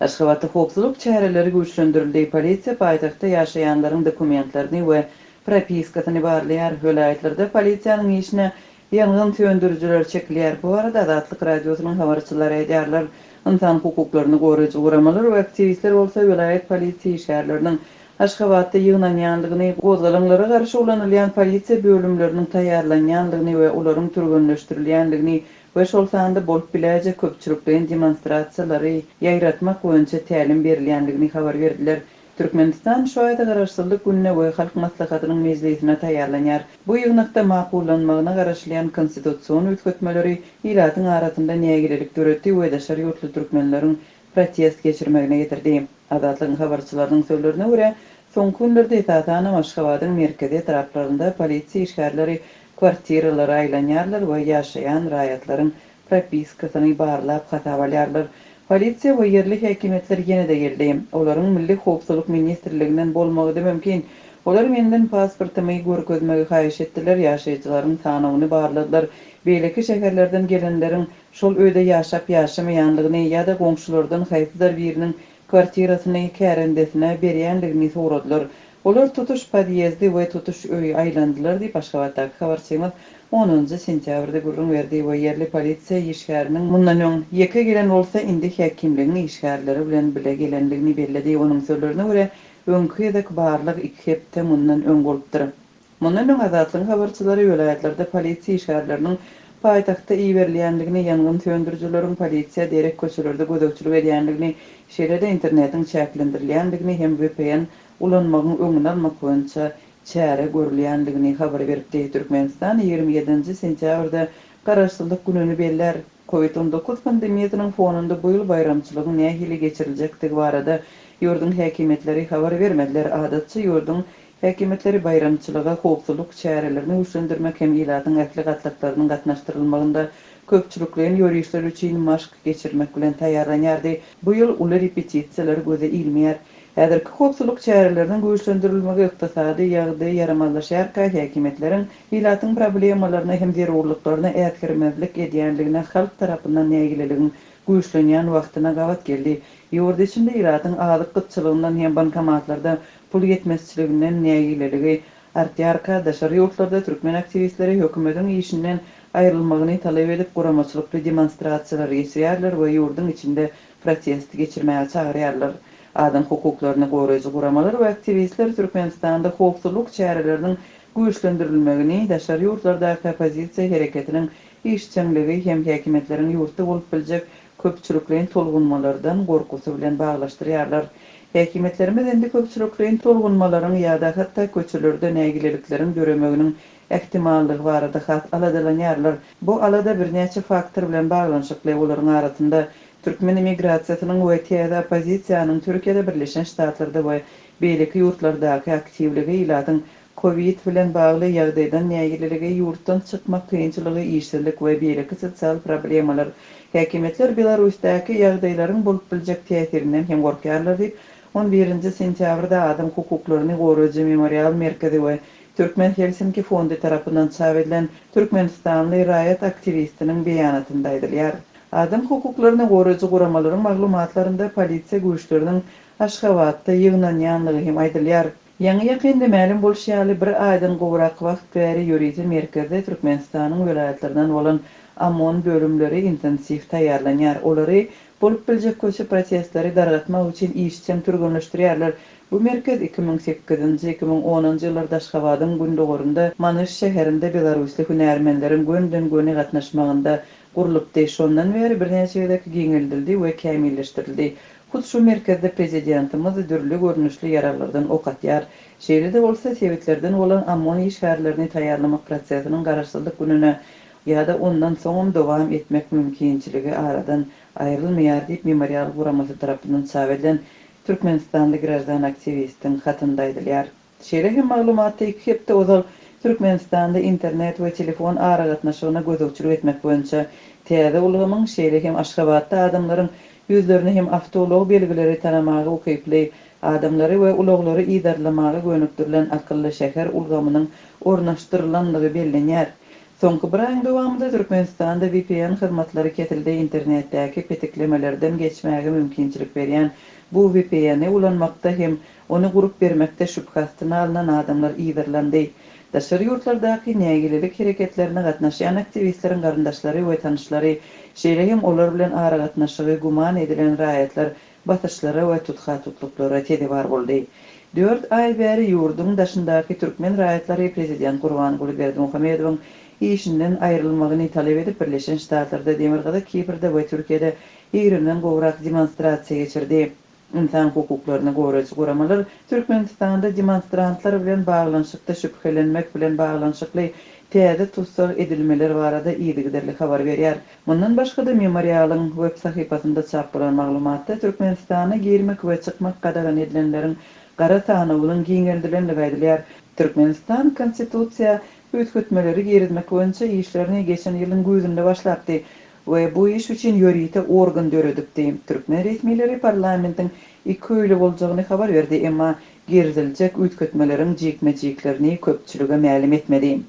Aşgabatda howpsuzlyk çäreleri güýçlendirildi. Polisiýa paýtagtda ýaşaýanlaryň dokumentlerini we propiskasyny barlaýar. Hölaýatlerde polisiýanyň işine ýangyn söndürüjiler çekilýär. Bu arada Azatlyk radiosynyň habarçylary edýärler. İnsan hukuklaryny goraýjy guramalar we aktivistler bolsa vilayet polisiýa işgärleriniň Aşgabatda ýygnaňanlygyny, gozgalanlara garşy ulanylýan polisiýa bölümleriniň taýýarlanýanlygyny we olaryň türgünleşdirilýänligini we şol sanda bolup biläje köpçülikden demonstrasiýalary ýaýratmak boýunça tälim berilýänligini habar berdiler. Türkmenistan şu ayda garaşsyzlyk gününe we halk maslahatynyň mejlisine taýýarlanýar. Bu ýygnakda makullanmagyna garaşlyan konstitusiýon üýtgetmeleri ýylatyň arasynda nägilelik töretdi we daşary ýurtly türkmenleriň protest geçirmegine getirdi. Azatlygyň habarçylarynyň sözlerine görä, soňky günlerde Tatana Aşgabatyň merkezi etraplarynda polisiýa işgärleri kwartiralara aýlanýarlar we ýaşaýan raýatlaryň propiskasyny barlap hatabalýarlar. Polisiýa we yerli häkimetler ýene-de geldi. Olaryň Milli Howpsuzlyk ministrliginden bolmagy mümkin. Olar menden pasportymy görkezmegi haýyş etdiler, ýaşaýjylaryň tanawyny barladylar. Beýleki şäherlerden gelenleriň şol öýde ýaşap ýaşamaýanlygyny ýa-da goňşulardan haýsylar biriniň kwartirasyny kärendesine berýänligini soradylar. Olar tutuş podýezdi we tutuş öýü aýlandylar diýip Aşgabatdaky habarçymyz 10 sentýabrda gurrun berdi we yerli polisiýa işgäriniň mundan öň ýeke gelen bolsa indi häkimligiň işgärleri bilen bile gelenligini bellädi. Onuň sözlerine görä, öňkü ýerdeki barlyk 2 hepde mundan öň bolupdyr. Mundan öň Azatlygyň habarçylary welaýatlarda polisiýa işgärleriniň paýtagtda iýberilýänligini, ýangyn söndürjileriň polisiýa derek köçelerde gödökçülük edýänligini, şeýle-de internetiň çäklendirilýänligini hem VPN ulanmagyň öňüne almak boýunça çäre görülýänligini habar berdi. Türkmenistan 27 sentýabrda garaşsyzlyk gününi beller. Covid-19 pandemiýasynyň fonunda bu ýyl bayramçylygyň nähili geçiriljekdigi barada ýurdun häkimetleri habar bermediler. Adatçy ýurdun häkimetleri bayramçylyga howpsuzlyk çärelerini güýçlendirmek hem ýylatyň ähli gatnaşyklarynyň gatnaşdyrylmagynda köpçüliklerin ýörüşleri üçin maşk geçirmek bilen taýýarlanýardy. Bu ýyl uly repetisiýalar göze ilmeýär. Häzirki howpsuzlyk çäreleriniň güýçlendirilmegi ykdysady ýagdaý yaramazlaşýarka häkimetleriň ýylatyň problemalaryna hem zerurlyklaryna ätkirmezlik edýänligine halk tarapyndan nägileligin güýçlenýän wagtyna gawat geldi. Ýurda içinde ýylatyň azyk gytçylygyndan hem bankomatlarda pul ýetmezçiliginden nägileligi artýarka. Daşary ýurtlarda türkmen aktivistleri hökümetiň işinden aýrylmagyny talap edip guramaçylykly demonstrasiýalar geçirýärler we ýurdun içinde protest geçirmäge çagyrýarlar. Adam hukuklaryny goraýjy guramalar we aktivistler Türkmenistanda howpsuzlyk çäreleriniň güýçlendirilmegini, daşary ýurtlardaky opozisiýa hereketiniň işçiligi hem häkimetleriň ýurtda bolup biljek köpçüliklerin tolgunmalardan gorkusy bilen baglaşdyrýarlar. Häkimetlerimiz endi köpçüliklerin tolgunmalaryň ýa-da hatda köçelerde nägileliklerin göremeginiň ähtimallygy barada hat aladalanýarlar. Bu alada birnäçe faktor bilen baglanşykly olaryň arasynda Türkmen emigrasiýasynyň we täze opozisiýanyň Türkiýede Birleşen Ştatlarda we beýleki ýurtlardaky aktivligi ýylatyň Covid bilen bagly ýagdaýdan nägileligi, ýurtdan çykmak kynçylygy, işsizlik we beýleki sosial problemalar häkimetler Belarusdaky ýagdaýlaryň bolup biljek täsirinden hem gorkýarlar diýip 11 sentýabrda Adam hukuklaryny goraýjy memorial merkezi we Türkmen Helsinki fondy tarapyndan çap edilen Türkmenistanly raýat aktivistiniň beýanatynda aýdylýar. Adam hukuklaryny goraýjy guramalaryň maglumatlarynda polisiýa güýçleriniň Aşgabatda ýygnanýanlygy hem aýdylýar. Ýa-ni ýakynda ma'lum bolşýaly bir aýdan gowrak wagt bäri ýörüýi merkezde Türkmenistanyň welaýatlarinden bolan Amon bölümleri intensiv taýýarlanýar. Olary bolup biljek köçe protestleri dargatmak üçin işçiň türgünleşdirýärler. Bu merkez 2008-2010 ýyllarda Aşgabatyň gündogorunda Manyş şäherinde Belarusly hünärmenleriň gönden-göne gatnaşmagynda gurulypdy. Şondan beri birnäçe ýerdeki giňeldildi we kämilleşdirildi. Hut şu merkezde prezidentimiz dürli görnüşli yararlardan ok atýar. Şeýle-de bolsa sebitlerden bolan Amon işgärlerini taýýarlamak prosesiniň garaşsyzlyk gününe ýa-da ondan soň dowam etmek mümkinçiligi aradan aýrylmaýar diýip memorial guramasy tarapyndan çap edilen Türkmenistanly gradan aktivistiň hatynda aýdylýar. Şeýle hem maglumatda 2 hepde ozal Türkmenistanda internet we telefon ara gatnaşygyna gödökçülük etmek boýunça täze ulgamyň şeýle hem Aşgabatda adamlaryň ýüzlerini hem awtolog belgileri tanamagy okyply adamlary we uloglary iýdarlamagy gönükdirilen akylly şäher ulgamynyň ornaşdyrylanlygy bellenýär. Soňky bir aýyň dowamında Türkmenistanda VPN hyzmatlary ketildi. Internetdäki petiklemelerden geçmäge mümkinçilik berýän bu VPN-e ulanmakda hem onu gurup bermekde şüphasyna alynan adamlar iýdirlendi. Daşary ýurtlardaky nägililik hereketlerine gatnaşýan aktivistleriň garyndaşlary we tanyşlary, şeýle hem olar bilen ara gatnaşygy guman edilen raýatlar batyşlara we tutha-tutluklara tedibar boldy. 4 ay bäri ýurdun daşyndaky türkmen raýatlary prezident Gurbanguly Berdimuhamedowyň işinden aýrylmagyny talep edip Birleşen Ştatlarda, Demirgada, Kiprde we Türkiýede ýerden gowrak demonstrasiýa geçirdi. İnsan hukuklaryny goraýjy guramalar Türkmenistanda demonstrantlar bilen baglanyşykda şüphelenmek bilen baglanyşykly täze tutsal edilmeler barada ýygyderli habar berýär. Mundan başga da memorialyň web sahypasynda çap bolan maglumatda Türkmenistana girmek we çykmak gadagan edilenleriň gara tanywynyň giňeldirilenligi aýdylýar. Türkmenistan konstitusiýa üýtgetmeleri gerizmek boýunça işlerini geçen ýylyň güzünde başlapdy we bu iş üçin ýörite organ döredipdi. Türkmen resmileri parlamentiň 2 öýle boljagyny habar berdi, emma gerizilcek üýtgetmeleriň jekme-jeklerini köpçülüge ma'lum etmedi.